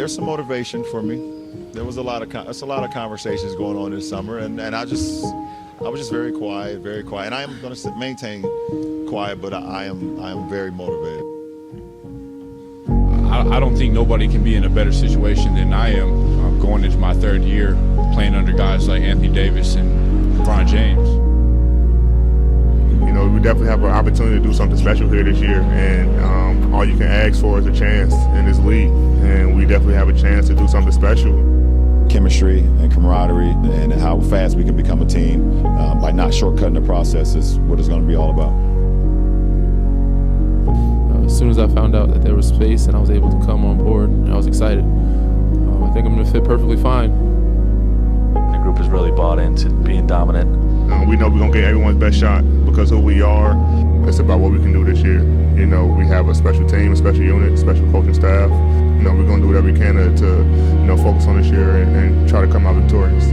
There's some motivation for me. There was a lot of conversations going on this summer, and I was just very quiet, and I am going to maintain quiet, but I am very motivated. I don't think nobody can be in a better situation than I am. I'm going into my third year playing under guys like Anthony Davis and LeBron James. You know, we definitely have an opportunity to do something special here this year, and all you can ask for is a chance in this league, and we definitely have a chance to do something special. Chemistry and camaraderie and how fast we can become a team by not shortcutting the process is what it's going to be all about. As soon as I found out that there was space and I was able to come on board, I was excited. I think I'm going to fit perfectly fine. The group has really bought into being dominant. We know we're going to get everyone's best shot because of who we are. It's about what we can do this year. You know, we have a special team, a special unit, special coaching staff. You know, we're going to do whatever we can to focus on this year and try to come out victorious.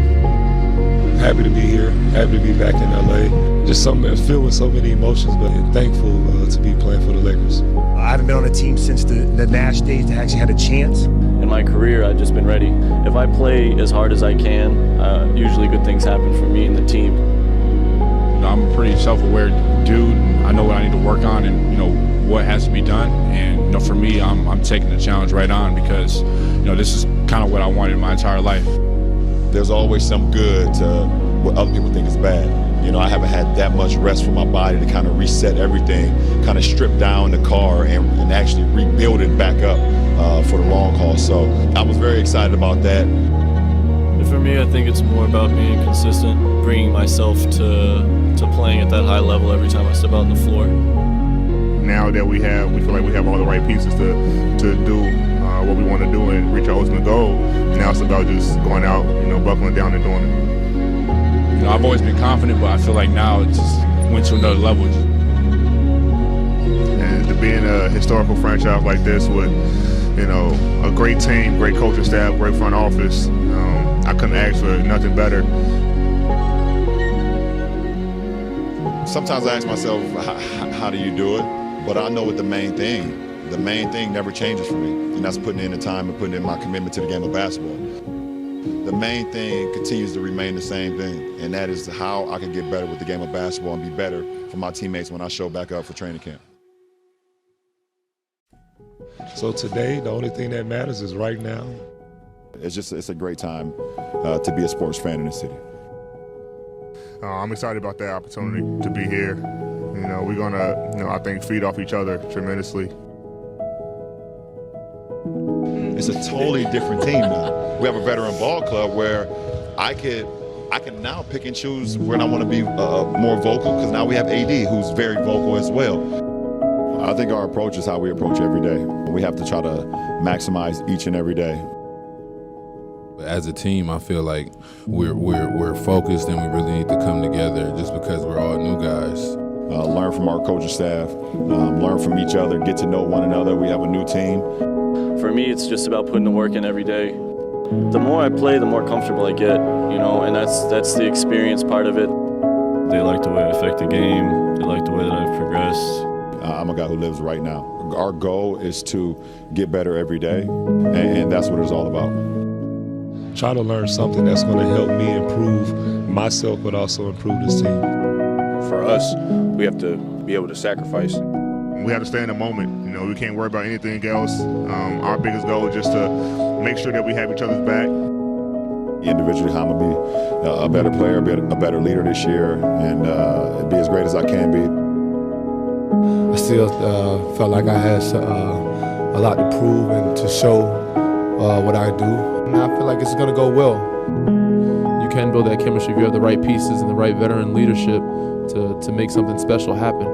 Happy to be here, happy to be back in LA. Just filled with so many emotions, but thankful to be playing for the Lakers. I haven't been on a team since the Nash days that actually had a chance. In my career, I've just been ready. If I play as hard as I can, usually good things happen for me and the team. You know, I'm a pretty self-aware dude. I know what I need to work on and, you know, what has to be done. And, you know, for me, I'm taking the challenge right on because, you know, this is kind of what I wanted my entire life. There's always some good to what other people think is bad. You know, I haven't had that much rest for my body to kind of reset everything, kind of strip down the car and actually rebuild it back up for the long haul. So I was very excited about that. For me, I think it's more about being consistent, bringing myself to playing at that high level every time I step out on the floor. Now that we feel like we have all the right pieces to do what we want to do and reach our ultimate goal. Now it's about just going out, you know, buckling down and doing it. You know, I've always been confident, but I feel like now it just went to another level. And to be in a historical franchise like this with, you know, a great team, great coaching staff, great front office, I couldn't ask for nothing better. Sometimes I ask myself, how do you do it? But I know what the main thing never changes for me, and that's putting in the time and putting in my commitment to the game of basketball. The main thing continues to remain the same thing, and that is how I can get better with the game of basketball and be better for my teammates when I show back up for training camp. So today, the only thing that matters is right now. It's a great time to be a sports fan in the city. I'm excited about that opportunity to be here. You know, we're gonna, I think, feed off each other tremendously. It's a totally different team now. We have a veteran ball club where I can now pick and choose when I want to be more vocal, because now we have AD who's very vocal as well. I think our approach is how we approach every day. We have to try to maximize each and every day. As a team, I feel like we're focused and we really need to come together just because we're all new guys. Learn from our coaching staff, learn from each other, get to know one another. We have a new team. For me, it's just about putting the work in every day. The more I play, the more comfortable I get, you know, and that's the experience part of it. They like the way I affect the game. They like the way that I've progressed. I'm a guy who lives right now. Our goal is to get better every day, and that's what it's all about. Try to learn something that's going to help me improve myself, but also improve this team. For us, we have to be able to sacrifice. We have to stay in the moment. You know, we can't worry about anything else. Our biggest goal is just to make sure that we have each other's back. Individually, I'm going to be a better player, a better leader this year, and be as great as I can be. I still felt like I had a lot to prove and to show what I do. And I feel like it's going to go well. You can build that chemistry if you have the right pieces and the right veteran leadership to make something special happen.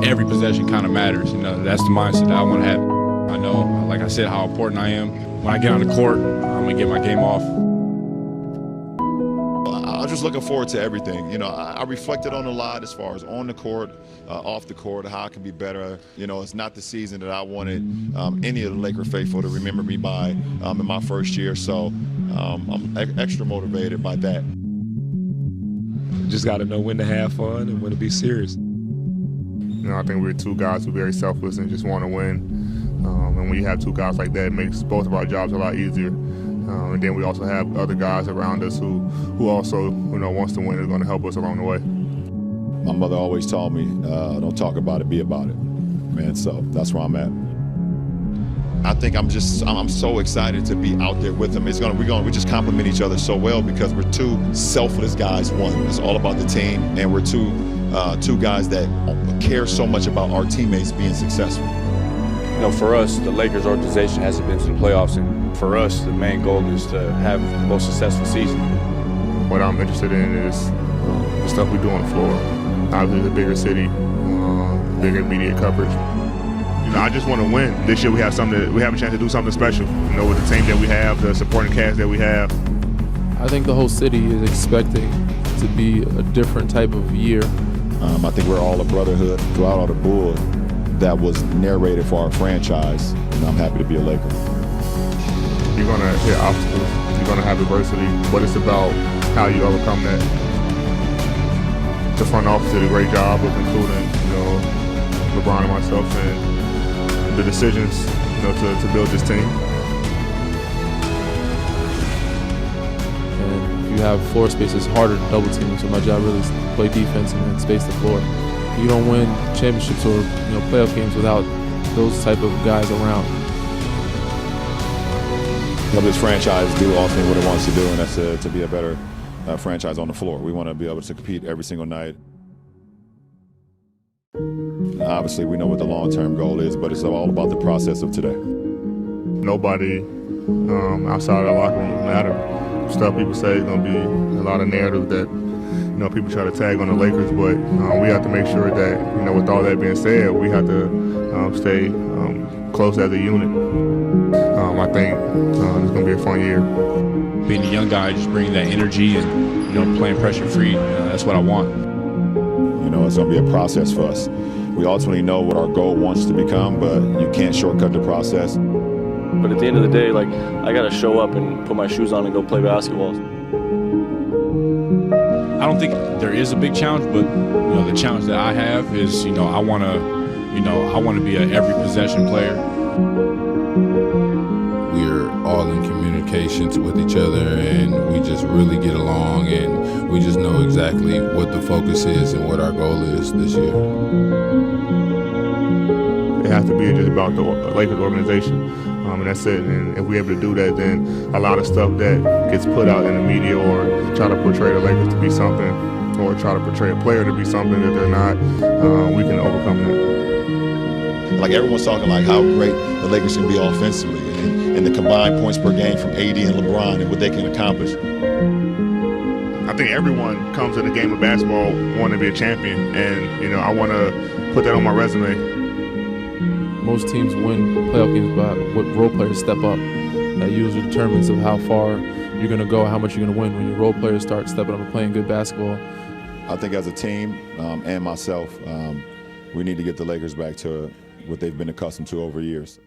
Every possession kind of matters. You know, that's the mindset that I want to have. I know, like I said, how important I am. When I get on the court, I'm going to get my game off. I'm just looking forward to everything. You know, I reflected on a lot as far as on the court, off the court, how I can be better. You know, it's not the season that I wanted any of the Laker faithful to remember me by in my first year. So I'm extra motivated by that. Just got to know when to have fun and when to be serious. You know, I think we're two guys who are very selfless and just want to win. And when you have two guys like that, it makes both of our jobs a lot easier. And then we also have other guys around us who also, wants to win and is going to help us along the way. My mother always told me, don't talk about it, be about it. Man, so that's where I'm at. I think I'm so excited to be out there with them. We just complement each other so well because we're two selfless guys. One, it's all about the team, and we're two guys that care so much about our teammates being successful. For us, the Lakers organization hasn't been to the playoffs, and for us, the main goal is to have the most successful season. What I'm interested in is the stuff we do on the floor. Obviously, the bigger city, bigger media coverage. I just want to win. This year we have a chance to do something special. With the team that we have, the supporting cast that we have. I think the whole city is expecting to be a different type of year. I think we're all a brotherhood throughout all the board that was narrated for our franchise, and I'm happy to be a Laker. You're going to hit obstacles. You're going to have adversity, but it's about how you overcome that. The front office did a great job of including, LeBron and myself and the decisions, to build this team. And if you have floor space, it's harder to double team. So my job really is to play defense and then space the floor. You don't win championships or playoff games without those type of guys around. This franchise do ultimately what it wants to do, and that's to be a better franchise on the floor. We want to be able to compete every single night. Obviously, we know what the long-term goal is, but it's all about the process of today. Nobody outside of the locker room matter. Stuff people say is going to be a lot of narrative that people try to tag on the Lakers, but we have to make sure that with all that being said, we have to stay close as a unit. I think it's going to be a fun year. Being a young guy, just bringing that energy and playing pressure-free, that's what I want. It's going to be a process for us. We ultimately know what our goal wants to become, but you can't shortcut the process. But at the end of the day, I got to show up and put my shoes on and go play basketball. I don't think there is a big challenge, but the challenge that I have is I want to be an every possession player. We're all in communications with each other, and we just really get along, and we just know exactly what the focus is and what our goal is this year. It has to be just about the Lakers organization, and that's it. And if we're able to do that, then a lot of stuff that gets put out in the media or try to portray the Lakers to be something or try to portray a player to be something that they're not, we can overcome that. Everyone's talking how great the Lakers can be offensively and the combined points per game from AD and LeBron and what they can accomplish. I think everyone comes to the game of basketball wanting to be a champion, and I want to put that on my resume. Most teams win playoff games by what role players step up. That usually determines of how far you're going to go, how much you're going to win. When your role players start stepping up and playing good basketball. I think as a team and myself, we need to get the Lakers back to what they've been accustomed to over years.